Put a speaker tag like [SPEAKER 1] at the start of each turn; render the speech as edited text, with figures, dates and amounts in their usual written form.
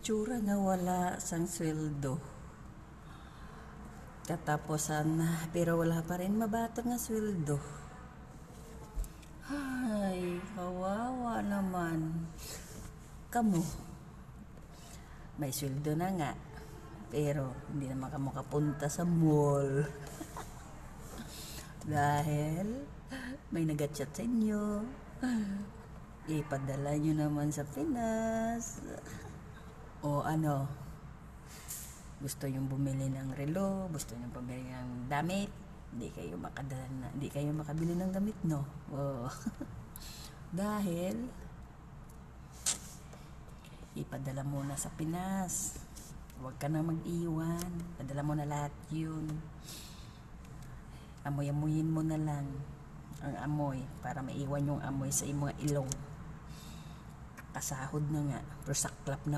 [SPEAKER 1] Tsura nga wala sang sweldo. Katapusan na, pero wala pa rin mabato nga sweldo. Ay, kawawa naman. Kamu, may sweldo na nga, pero hindi naman kamo kapunta sa mall. Dahil may nag-chat sa inyo. Ipadala nyo naman sa Pinas. O ano, gusto yung bumili ng relo, gusto yung bumili ng damit, hindi kayo makabili ng damit, no? Oh. Dahil ipadala mo na sa Pinas. Huwag ka na mag-iwan. Padala mo na lahat yun. Amoy-amoyin mo na lang ang amoy para maiwan yung amoy sa imong ilong. Kasahod na nga, pero saklap na